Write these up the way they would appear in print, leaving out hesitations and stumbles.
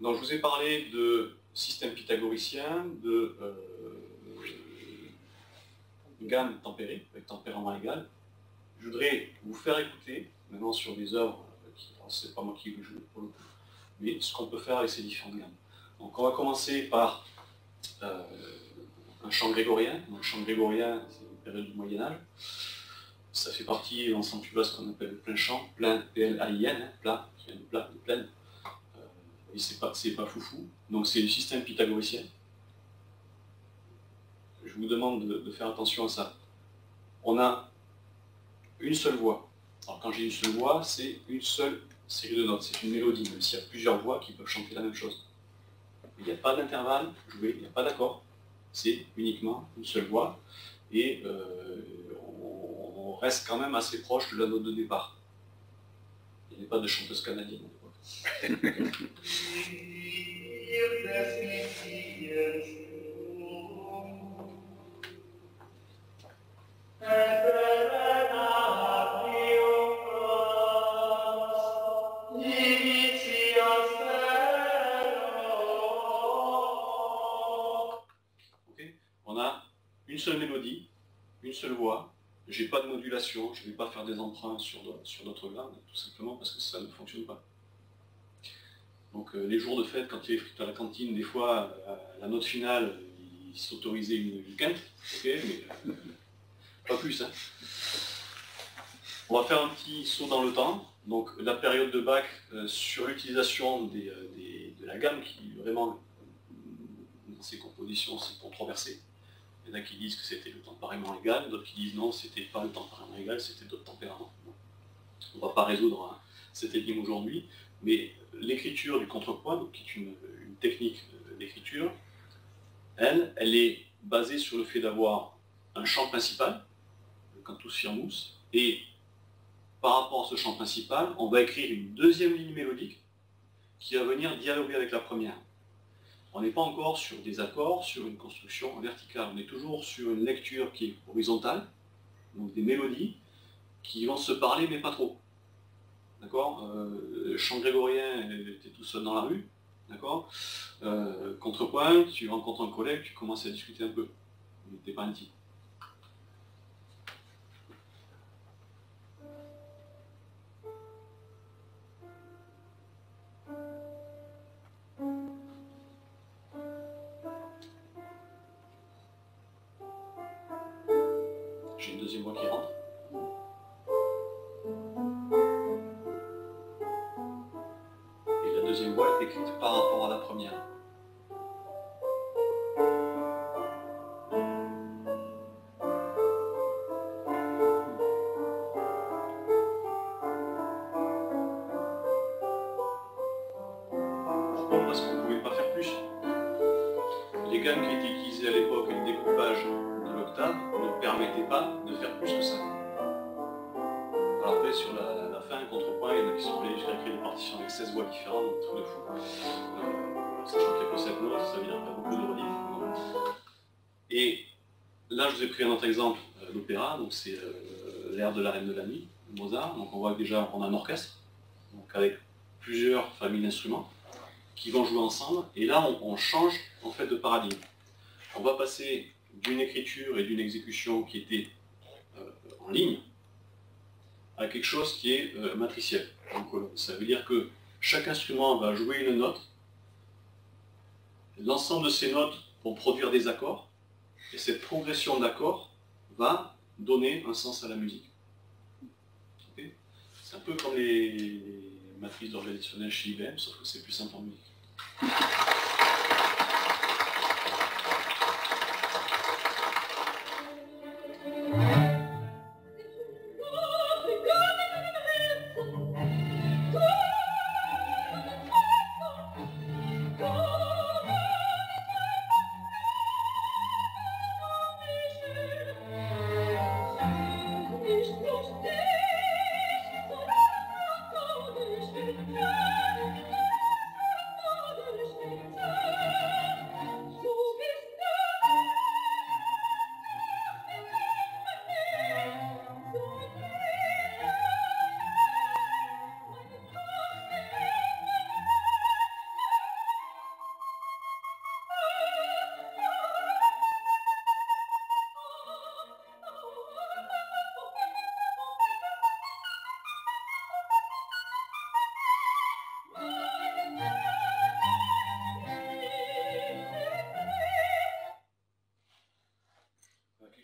Donc je vous ai parlé de système pythagoricien, de gamme tempérée, avec tempérament égal. Je voudrais vous faire écouter, maintenant sur des œuvres, c'est pas moi qui le joue pour le coup, mais ce qu'on peut faire avec ces différentes gammes. Donc on va commencer par un chant grégorien. Donc, le chant grégorien, c'est une période du Moyen-Âge. Ça fait partie dans l'ensemble tuba ce qu'on appelle le plein chant, plein P-L-A-I-N, hein, plat, qui vient de plat, de pleine. Et c'est pas foufou. Donc c'est le système pythagoricien. Je vous demande de faire attention à ça. On a une seule voix. Alors quand j'ai une seule voix, c'est une seule série de notes, c'est une mélodie, même s'il y a plusieurs voix qui peuvent chanter la même chose. Il n'y a pas d'intervalle joué, il n'y a pas d'accord, c'est uniquement une seule voix, et on reste quand même assez proche de la note de départ. Il n'y avait pas de chanteuse canadienne à l'époque. On a une seule mélodie, une seule voix, j'ai pas de modulation, je ne vais pas faire des emprunts sur d'autres gammes, tout simplement parce que ça ne fonctionne pas. Donc les jours de fête, quand il y avait frites à la cantine, des fois, la note finale, il s'autorisait une quinte, okay, mais pas plus. Hein. On va faire un petit saut dans le temps. Donc la période de Bach sur l'utilisation de la gamme qui vraiment, dans ses compositions, c'est controversé. Il y en a qui disent que c'était le tempérament égal, d'autres qui disent non, c'était pas le tempérament égal, c'était d'autres tempéraments. On ne va pas résoudre cette énigme aujourd'hui, mais l'écriture du contrepoint, donc, qui est une technique d'écriture, elle est basée sur le fait d'avoir un chant principal, le cantus firmus, et par rapport à ce chant principal, on va écrire une deuxième ligne mélodique qui va venir dialoguer avec la première. On n'est pas encore sur des accords, sur une construction verticale, on est toujours sur une lecture qui est horizontale, donc des mélodies qui vont se parler mais pas trop. D'accord, le chant grégorien, tu es tout seul dans la rue, d'accord, contrepoint, tu rencontres un collègue, tu commences à discuter un peu, mais t'es pas intime. J'ai une deuxième voix qui rentre. Et la deuxième voix est écrite par rapport à la première. Pourquoi? Parce qu'on ne pouvait pas faire plus. Les gammes qui étaient utilisées à l'époque et le découpage de l'octave ne permettaient pas de faire plus que ça. Alors après, sur la fin, le contrepoint, il y en a qui sont allés jusqu'à écrire des partitions avec 16 voix différentes, donc truc de fou. Sachant qu'il n'y a que 7 notes, ça veut dire qu'il y a beaucoup de relief. Et là, je vous ai pris un autre exemple d'opéra, donc c'est l'air de la Reine de la Nuit, de Mozart. Donc on voit que déjà on a un orchestre, donc avec plusieurs familles d'instruments qui vont jouer ensemble, et là on change en fait de paradigme. On va passer d'une écriture et d'une exécution qui était en ligne à quelque chose qui est matriciel. Donc ça veut dire que chaque instrument va jouer une note, l'ensemble de ces notes vont produire des accords, et cette progression d'accords va donner un sens à la musique. Okay, c'est un peu comme les matrices organisationnelles chez IBM, sauf que c'est plus simple en musique.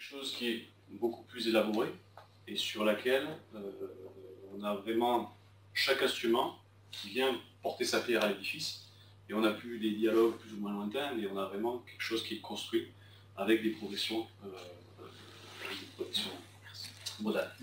quelque chose qui est beaucoup plus élaboré et sur laquelle on a vraiment chaque instrument qui vient porter sa pierre à l'édifice, et on n'a plus des dialogues plus ou moins lointains, mais on a vraiment quelque chose qui est construit avec des progressions modales.